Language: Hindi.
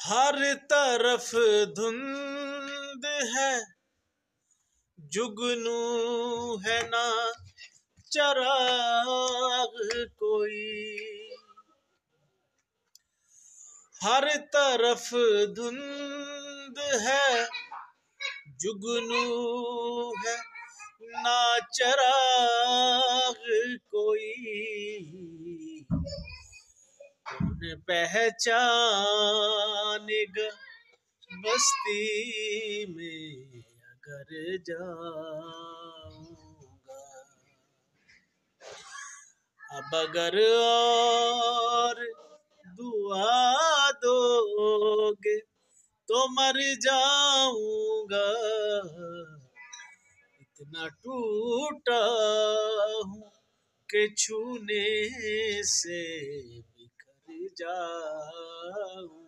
हर तरफ धुंध है, जुगनू है ना चराग कोई। हर तरफ धुंध है, जुगनू है ना चराग कोई। कौन पहचानेगा बस्ती में अगर जाऊंगा। अब अगर और दुआ दोगे तो मर जाऊंगा। इतना टूटा हूँ कि छूने से बिखर जाऊं।